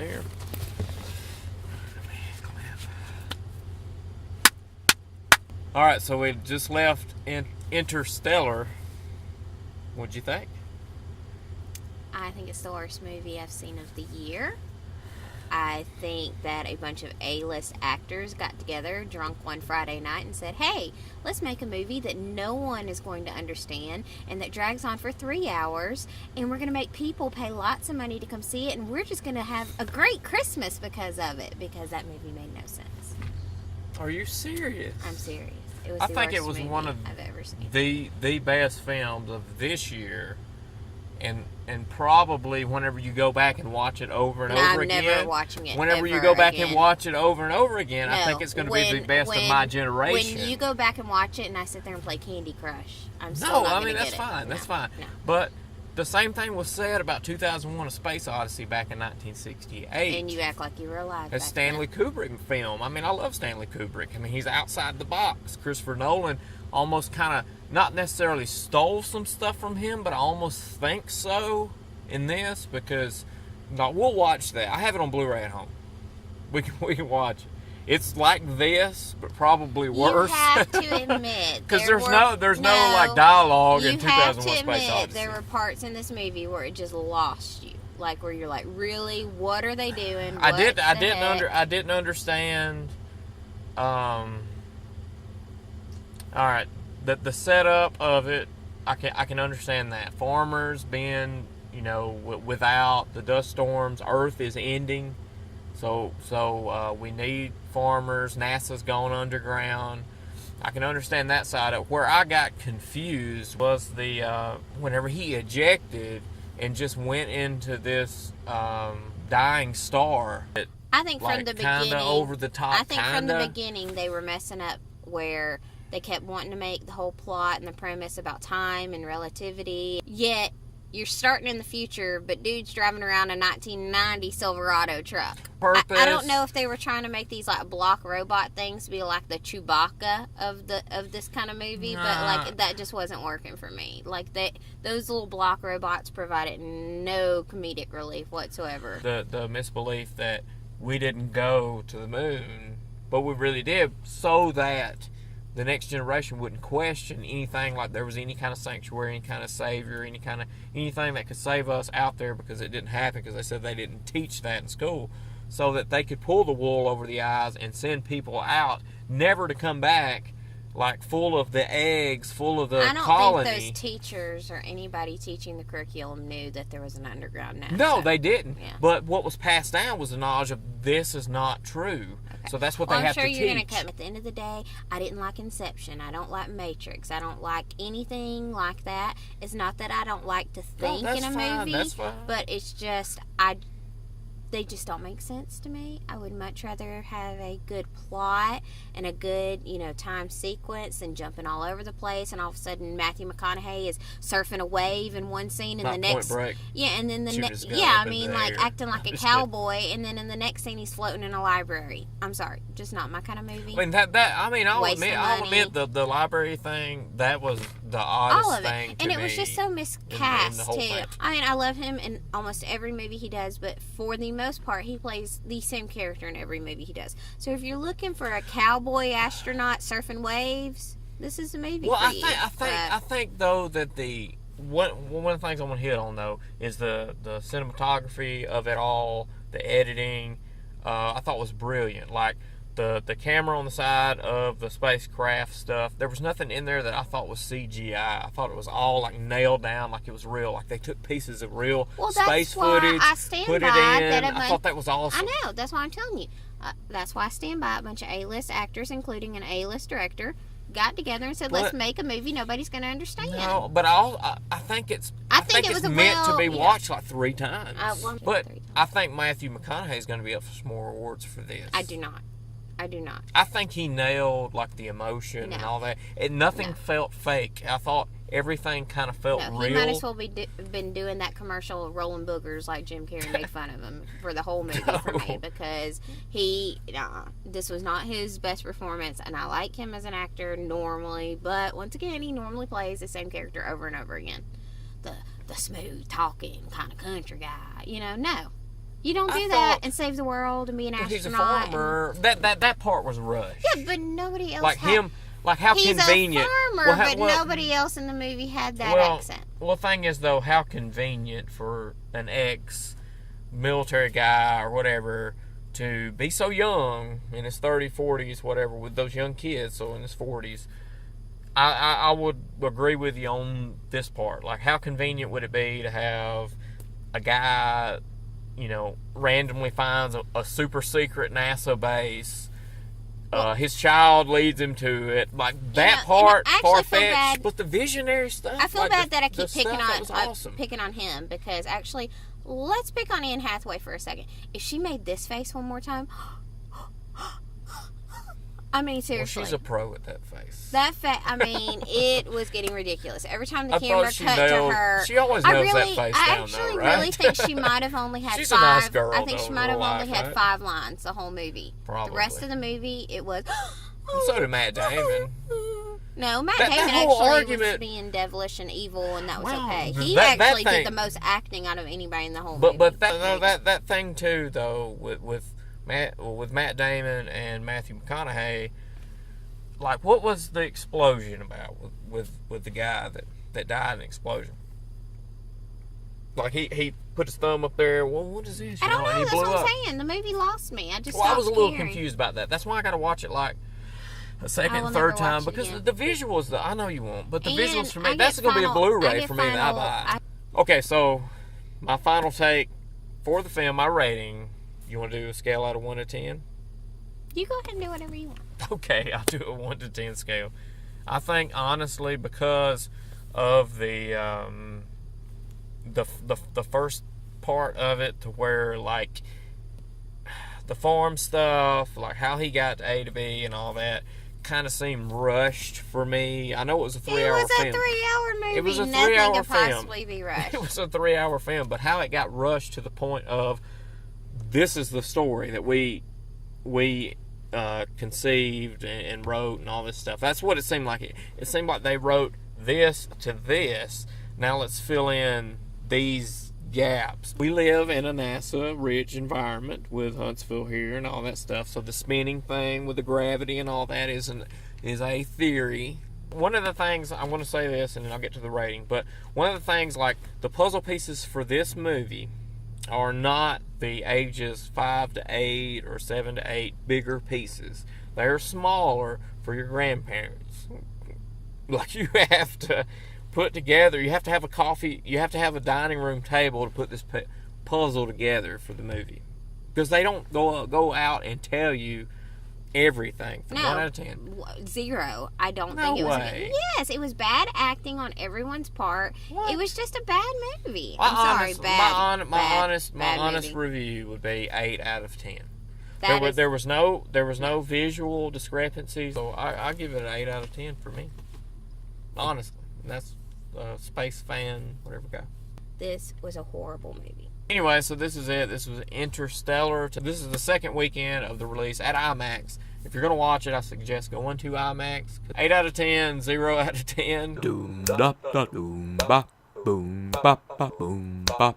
there. All right, so we just left Interstellar. What'd you think? I think it's the worst movie I've seen of the year. I think that a bunch of A-list actors got together drunk one Friday night and said, hey, let's make a movie that no one is going to understand and that drags on for 3 hours, and we're going to make people pay lots of money to come see it, and we're just going to have a great Christmas because of it, because that movie made no sense. Are you serious? I'm serious. It was I the think worst it was movie one of I've ever seen. the best films of this year, and probably whenever you go back and watch it over and over again. I'm never watching it. Whenever you go back and watch it over and over again, I think it's going to be the best of my generation. When you go back and watch it, and I sit there and play Candy Crush, I'm still no, not I mean gonna that's get fine. it. That's No, fine. no. But the same thing was said about 2001: A Space Odyssey back in 1968. And you act like you were alive. A back Stanley then. Kubrick film. I mean, I love Stanley Kubrick. I mean, he's outside the box. Christopher Nolan almost kind of not necessarily stole some stuff from him, but I almost think so in this, because we'll watch that. I have it on Blu-ray at home. We can watch it. It's like this, but probably worse. You have to admit, because there's no like dialogue in 2001: Space Odyssey. You have to admit there were parts in this movie where it just lost you, like where you're like, really, what are they doing? I didn't understand. All right, the setup of it, I can understand that. Farmers being, without the dust storms, Earth is ending. So we need farmers. NASA's gone underground. I can understand that side of it. Where I got confused was the whenever he ejected and just went into this dying star. I think from the beginning, kinda over the top. I think from the beginning they were messing up where they kept wanting to make the whole plot and the premise about time and relativity. Yet you're starting in the future, but dude's driving around a 1990 Silverado truck. Purpose. I don't know if they were trying to make these like block robot things be like the Chewbacca of this kind of movie, but like that just wasn't working for me. Like those little block robots provided no comedic relief whatsoever. The misbelief that we didn't go to the moon, but we really did, so that the next generation wouldn't question anything like there was any kind of sanctuary, any kind of savior, anything that could save us out there, because it didn't happen, because they said they didn't teach that in school, so that they could pull the wool over the eyes and send people out, never to come back, like full of the eggs, full of the colony. I don't think those teachers or anybody teaching the curriculum knew that there was an underground NASA. No, they didn't. Yeah. But what was passed down was the knowledge of this is not true. Okay. So that's what they have to teach. I'm sure you're going to cut. At the end of the day, I didn't like Inception. I don't like Matrix. I don't like anything like that. It's not that I don't like to think in a movie. That's fine. But it's just, they just don't make sense to me. I would much rather have a good plot and a good, time sequence than jumping all over the place, and all of a sudden Matthew McConaughey is surfing a wave in one scene, and Not the next, Point Break. yeah, and then the next, like acting like a cowboy, and then in the next scene he's floating in a library. I'm sorry, just not my kind of movie. I mean, I'll admit the library thing, that was the oddest all of thing it, to and me it was just so miscast in the whole too. thing. I mean, I love him in almost every movie he does, but for the most part, he plays the same character in every movie he does. So if you're looking for a cowboy astronaut surfing waves, this is the movie for you. I think though that one of the things I want to hit on though is the cinematography of it all, the editing. I thought was brilliant. Like the camera on the side of the spacecraft stuff, there was nothing in there that I thought was CGI. I thought it was all like nailed down, like it was real. Like they took pieces of real space footage, put it in. I thought that was awesome. I know, that's why I'm telling you. That's why I stand by. A bunch of A-list actors, including an A-list director, got together and said, let's make a movie nobody's going to understand. No, but I think it's meant to be watched like 3 times. But I think Matthew McConaughey is going to be up for some more awards for this. I do not. I think he nailed like the emotion and all that. Nothing felt fake. I thought everything kind of felt real. He might as well been doing that commercial rolling boogers like Jim Carrey made fun of him for the whole movie for me, because this was not his best performance, and I like him as an actor normally, but once again, he normally plays the same character over and over again. The smooth talking kind of country guy, no. You don't do that and save the world and be an astronaut. He's a farmer. That part was rushed. Yeah, but nobody else. Like him. Like how he's convenient. He's a farmer, but nobody else in the movie had that accent. Well, the thing is, though, how convenient for an ex-military guy or whatever to be so young in his 30s, 40s, whatever, with those young kids, so in his 40s. I would agree with you on this part. Like, how convenient would it be to have a guy, randomly finds a super secret NASA base. His child leads him to it. Like, that part, far-fetched, but the visionary stuff. I feel bad that I keep awesome. picking on him, because actually, let's pick on Anne Hathaway for a second. If she made this face one more time, I mean, seriously. Well, she's a pro at that face. It was getting ridiculous. Every time the camera cut to her. She always nails that face down, I actually really think she might have only had she's 5. A nice girl, I think she might have only had 5 lines the whole movie. Probably. The rest of the movie, it was. So did Matt Damon. No, Matt Damon actually was being devilish and evil, and that was okay. He actually did the most acting out of anybody in the whole movie. But that thing too, though, with Matt Damon and Matthew McConaughey, like, what was the explosion about with the guy that died in the explosion? Like, he put his thumb up there. Well, what is this? I don't know. And he That's blew what up. I'm saying. The movie lost me. I was a little confused about that. That's why I got to watch it like a second, third time, because the visuals. I know you won't, but the visuals for me. That's going to be a Blu-ray for me that I buy. Okay, so my final take for the film, my rating. You want to do a scale out of 1 to 10? You go ahead and do whatever you want. Okay, I'll do a 1 to 10 scale. I think, honestly, because of the first part of it, to where, like, the farm stuff, like how he got to A to B and all that, kind of seemed rushed for me. I know it was a 3-hour film. It was a 3-hour movie. It was a 3-hour film. Nothing could film. possibly be rushed. It was a 3-hour film, but how it got rushed to the point of, this is the story that we conceived and wrote and all this stuff. That's what it seemed like. It seemed like they wrote this to this. Now let's fill in these gaps. We live in a NASA-rich environment with Huntsville here and all that stuff. So the spinning thing with the gravity and all that is a theory. One of the things, I want to say this and then I'll get to the rating, but one of the things, like, the puzzle pieces for this movie are not the ages 5 to 8 or 7 to 8 bigger pieces. They're smaller for your grandparents. Like, you have to put together, you have to have a dining room table to put this puzzle together for the movie. Because they don't go out and tell you everything. 1 out of 10. 0. I don't think it was. Yes, it was bad acting on everyone's part. What? It was just a bad movie. My honest review would be 8 out of 10. There was no visual discrepancies, so I give it an 8 out of 10 for me. Honestly, that's space fan, whatever guy. This was a horrible movie. Anyway, so this is it. This was Interstellar. This is the second weekend of the release at IMAX. If you're going to watch it, I suggest going to IMAX. 8 out of 10, 0 out of 10. Doom da da doom ba boom ba ba boom ba.